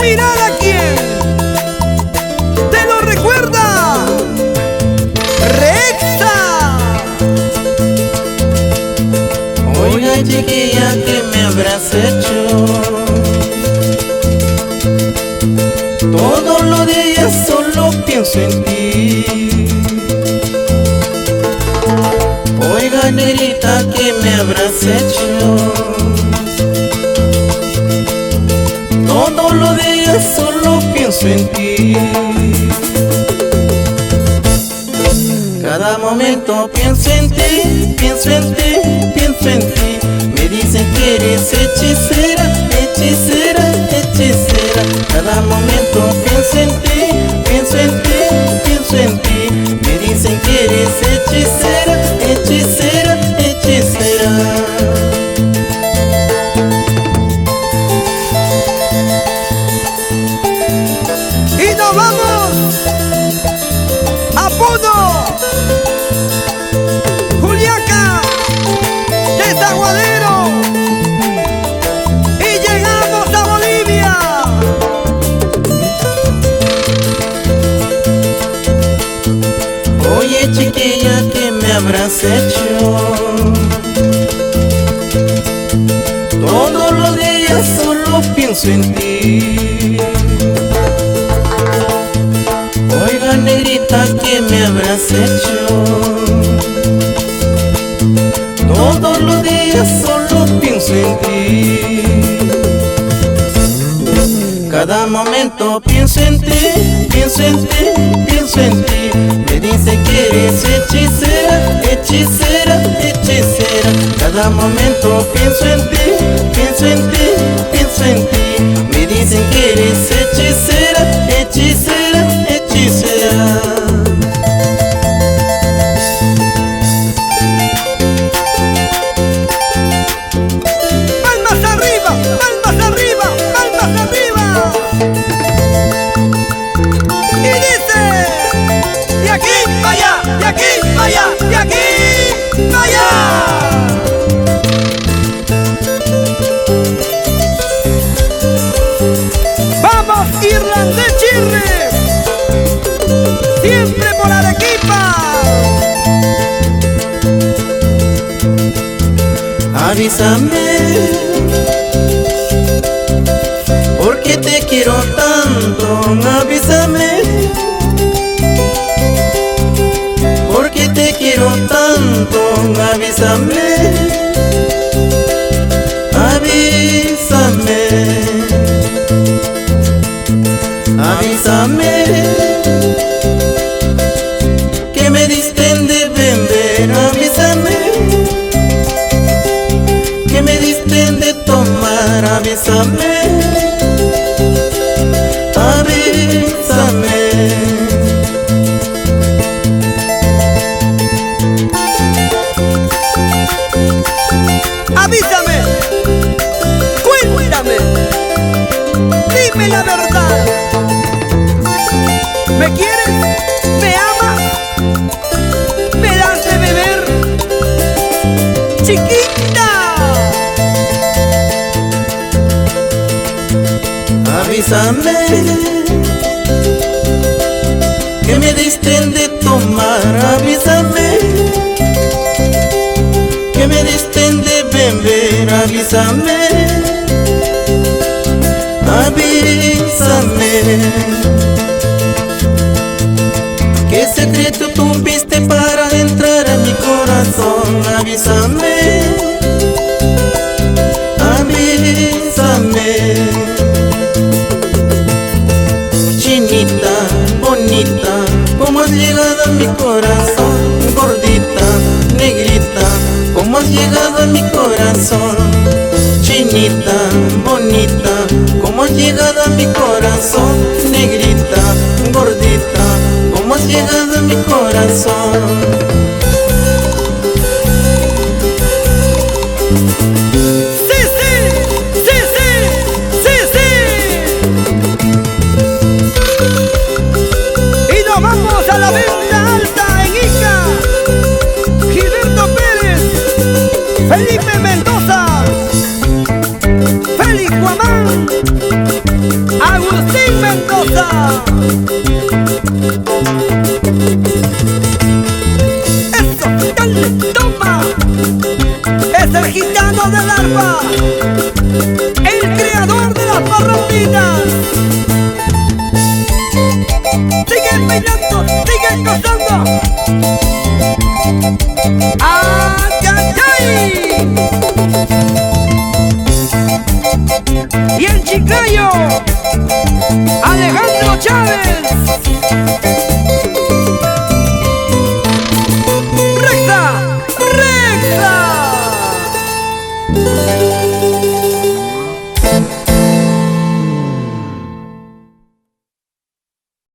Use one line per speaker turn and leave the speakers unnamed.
mirar a quién te lo recuerda. Rexa.
Oiga chiquilla, ¿qué me habrás hecho? Todos los días solo pienso en ti. Oiga negrita, ¿qué me habrás hecho? Todos los días solo pienso en ti. Cada momento pienso en ti, pienso en ti, pienso en ti. Me dicen que eres hechicera, hechicera, hechicera. Cada momento pienso en ti, pienso en ti, pienso en ti. Me dicen que eres hechicera, hechicera, hechicera.
Y nos vamos a Puno, Juliaca, Desaguadero, y llegamos a Bolivia.
Oye chiquilla, ¿qué me habrás hecho? Todos los días solo pienso en ti. Oiga negrita, ¿qué me habrás hecho? Todos los días solo pienso en ti. Cada momento pienso en ti, pienso en ti, pienso en ti. Me dice que eres hechicera, hechicera, hechicera. Cada momento pienso en ti, pienso en ti, pienso en ti. Me dicen que eres hechicera, hechicera, hechicera.
Palmas arriba, palmas arriba, palmas arriba. Y dice, de aquí para allá, de aquí para allá, de aquí para allá. Vamos Irlandés Chirri, siempre por Arequipa.
Avísame, porque te quiero tanto. Avísame, porque te quiero tanto. Avísame, avísame, avísame, que me diste de beber. Avísame, que me diste de tomar. Avísame, avísame.
Avísame, cuéntame, dime la verdad. ¿Me quieres? ¿Me amas? ¿Me das de beber? Chiquita.
Avísame, que me diste de tomar. Avísame, que me diste de beber. Avísame, avísame. ¿Qué secreto tuviste para entrar en mi corazón? Avísame, avísame. Chinita, bonita, ¿cómo has llegado a mi corazón? Gordita, negrita, ¿cómo has llegado a mi corazón? Chinita, bonita, ¿cómo has llegado a mi corazón? Negrita, gordita, ¿cómo has llegado a mi corazón?
Vamos a la venta alta en Ica. Gilberto Pérez, Felipe Mendoza, Félix Guamán, Agustín gran cosa. Eso, dale, toma. Es el gitano del arpa, el creador de las parrandinas. Sigue bailando, sigue gozando. ¡Ay, ay, ay! Y el chicayo Alejandro Chávez.